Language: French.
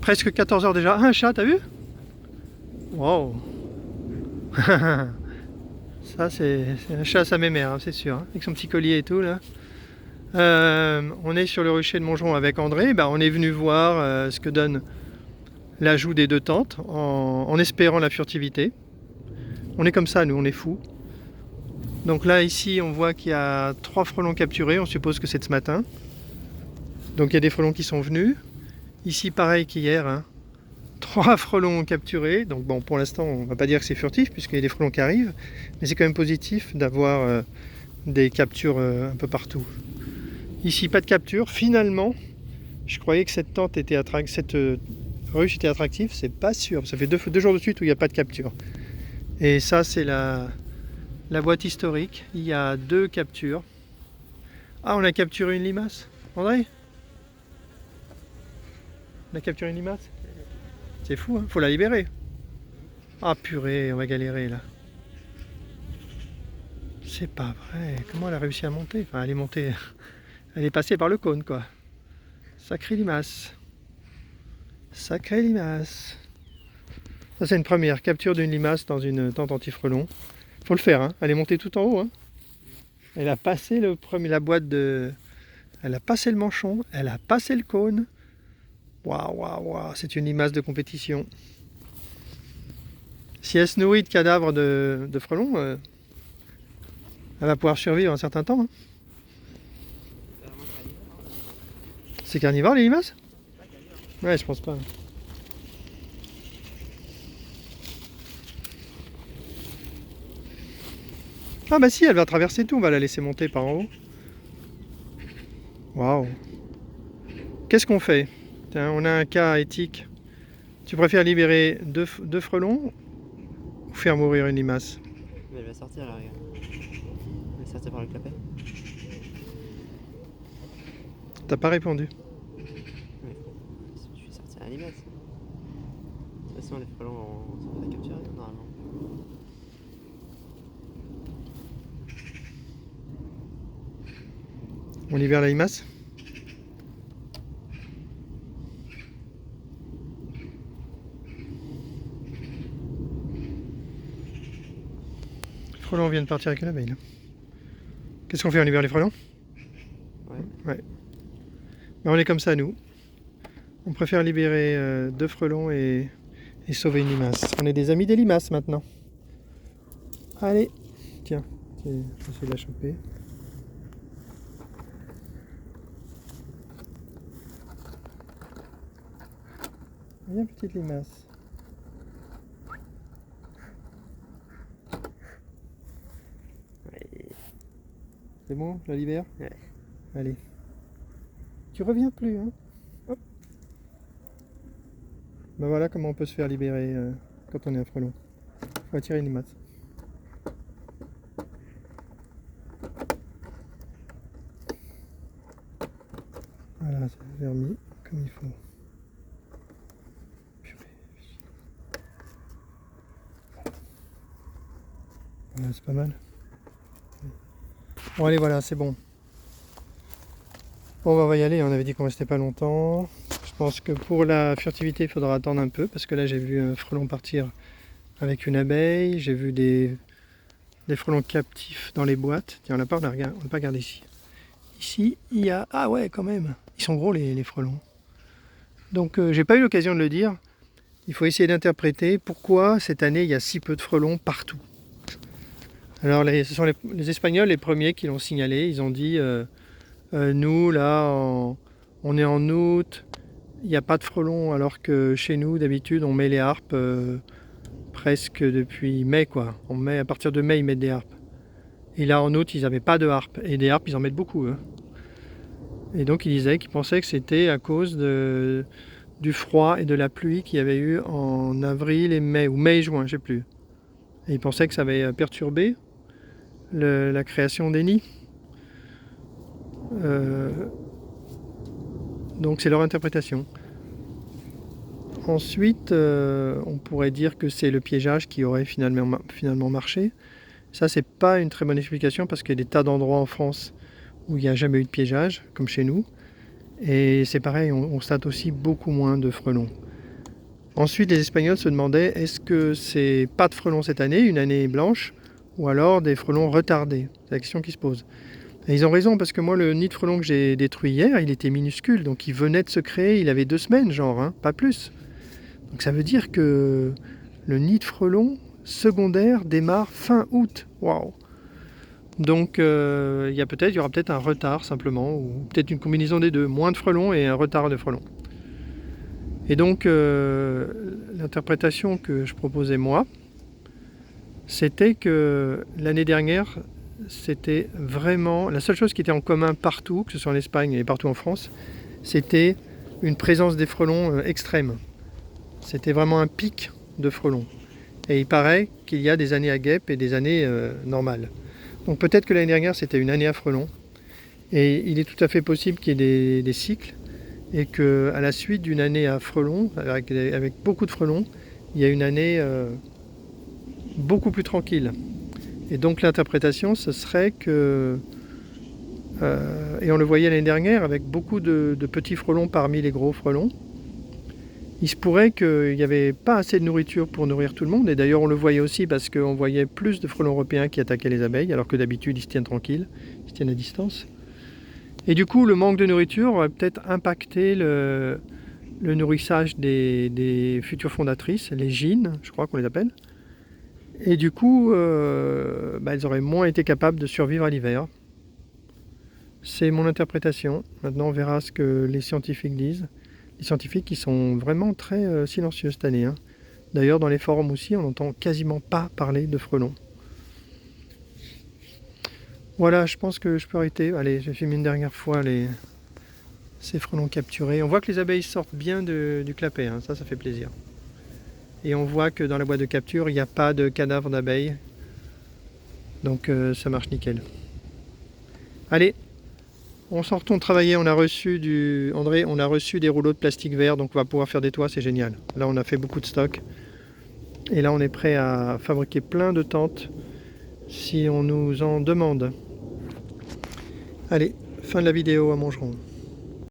Presque 14 heures déjà. Ah, un chat, t'as vu? Wow. Ça, c'est un chat à sa mémère, hein, c'est sûr. Hein, avec son petit collier et tout, là. On est sur le rucher de Montgeron avec André. Bah, on est venu voir ce que donne l'ajout des 2 tentes en espérant la furtivité. On est comme ça, nous, on est fous. Donc là, ici, on voit qu'il y a 3 frelons capturés. On suppose que c'est de ce matin. Donc il y a des frelons qui sont venus. Ici, pareil qu'hier, hein, 3 frelons capturés. Donc bon, pour l'instant, on ne va pas dire que c'est furtif puisqu'il y a des frelons qui arrivent. Mais c'est quand même positif d'avoir des captures un peu partout. Ici, pas de capture. Finalement, je croyais que cette tente était cette ruche était attractive. C'est pas sûr. Ça fait 2 jours de suite où il n'y a pas de capture. Et ça, c'est la boîte historique. Il y a 2 captures. Ah, on a capturé une limace. André? On a capturé une limace? C'est fou, hein? Faut la libérer. Ah purée, on va galérer là. C'est pas vrai. Comment elle a réussi à monter? Enfin, elle est montée. Elle est passée par le cône, quoi. Sacrée limace. Sacrée limace. Ça, c'est une première capture d'une limace dans une tente anti-frelon. Faut le faire, hein. Elle est montée tout en haut, hein. Elle a passé la boîte de. Elle a passé le manchon. Elle a passé le cône. Waouh, waouh, waouh. C'est une limace de compétition. Si elle se nourrit de cadavres de frelons, elle va pouvoir survivre un certain temps. Hein. C'est carnivore les limaces? Ouais, je pense pas. Ah bah si, elle va traverser tout, on va la laisser monter par en haut. Waouh. Qu'est-ce qu'on fait? Tiens, on a un cas éthique. Tu préfères libérer deux frelons ou faire mourir une limace? Mais elle va sortir là, regarde. Elle va sortir par le clapet. T'as pas répondu. Mais je suis sorti à la limace. De toute façon, les frelons, on va capturer normalement. On libère la limace? Les frelons viennent partir avec une abeille. Qu'est-ce qu'on fait? On libère les frelons? Ouais. Mais on est comme ça, nous. On préfère libérer 2 frelons et sauver une limace. On est des amis des limaces maintenant. Allez, tiens, je vais essayer de la choper. Viens, petite limace. C'est bon, je la libère? Ouais. Allez. Tu reviens plus, hein? Hop. Ben voilà comment on peut se faire libérer quand on est un frelon. Faut attirer une limace. Voilà, c'est remis comme il faut. Voilà, c'est pas mal. Bon allez, voilà, c'est bon. Bon, on va y aller, on avait dit qu'on restait pas longtemps. Je pense que pour la furtivité, il faudra attendre un peu, parce que là j'ai vu un frelon partir avec une abeille, j'ai vu des frelons captifs dans les boîtes. Tiens, on n'a pas regardé ici. Ici, il y a... Ah ouais, quand même. Ils sont gros les frelons. Donc j'ai pas eu l'occasion de le dire. Il faut essayer d'interpréter pourquoi cette année il y a si peu de frelons partout. Alors ce sont les Espagnols les premiers qui l'ont signalé. Ils ont dit nous là on est en août, il n'y a pas de frelons, alors que chez nous d'habitude on met les harpes presque depuis mai quoi. À partir de mai ils mettent des harpes. Et là en août ils n'avaient pas de harpes. Et des harpes ils en mettent beaucoup eux. Et donc ils pensaient que c'était à cause du froid et de la pluie qu'il y avait eu en avril et mai, ou mai et juin, je sais plus. Et ils pensaient que ça avait perturbé la création des nids. Donc c'est leur interprétation. Ensuite, on pourrait dire que c'est le piégeage qui aurait finalement marché. Ça, c'est pas une très bonne explication parce qu'il y a des tas d'endroits en France où il n'y a jamais eu de piégeage, comme chez nous. Et c'est pareil, on constate aussi beaucoup moins de frelons. Ensuite, les Espagnols se demandaient est-ce que c'est pas de frelons cette année, une année blanche, ou alors des frelons retardés? C'est la question qui se pose. Et ils ont raison, parce que moi, le nid de frelons que j'ai détruit hier, il était minuscule, donc il venait de se créer, il avait 2 semaines, genre, hein, pas plus. Donc ça veut dire que le nid de frelons secondaire démarre fin août. Waouh! Donc il y aura peut-être un retard simplement, ou peut-être une combinaison des deux, moins de frelons et un retard de frelons. Et donc l'interprétation que je proposais moi, c'était que l'année dernière, c'était vraiment la seule chose qui était en commun partout, que ce soit en Espagne et partout en France, c'était une présence des frelons extrême. C'était vraiment un pic de frelons. Et il paraît qu'il y a des années à guêpes et des années normales. Donc peut-être que l'année dernière c'était une année à frelons. Et il est tout à fait possible qu'il y ait des cycles et qu'à la suite d'une année à frelons, avec beaucoup de frelons, il y a une année beaucoup plus tranquille. Et donc l'interprétation ce serait que, et on le voyait l'année dernière avec beaucoup de petits frelons parmi les gros frelons, il se pourrait qu'il n'y avait pas assez de nourriture pour nourrir tout le monde. Et d'ailleurs, on le voyait aussi parce qu'on voyait plus de frelons européens qui attaquaient les abeilles, alors que d'habitude, ils se tiennent tranquilles, ils se tiennent à distance. Et du coup, le manque de nourriture aurait peut-être impacté le nourrissage des futures fondatrices, les gines, je crois qu'on les appelle. Et du coup, elles auraient moins été capables de survivre à l'hiver. C'est mon interprétation. Maintenant, on verra ce que les scientifiques disent. Les scientifiques qui sont vraiment très silencieux cette année. Hein. D'ailleurs, dans les forums aussi, on n'entend quasiment pas parler de frelons. Voilà, je pense que je peux arrêter. Allez, j'ai filmé une dernière fois ces frelons capturés. On voit que les abeilles sortent bien du clapet, hein. Ça fait plaisir. Et on voit que dans la boîte de capture, il n'y a pas de cadavre d'abeilles. Donc ça marche nickel. Allez, on s'en retourne travailler, on a reçu des rouleaux de plastique vert, donc on va pouvoir faire des toits, c'est génial. Là on a fait beaucoup de stock. Et là on est prêt à fabriquer plein de tentes si on nous en demande. Allez, fin de la vidéo, à mangeron.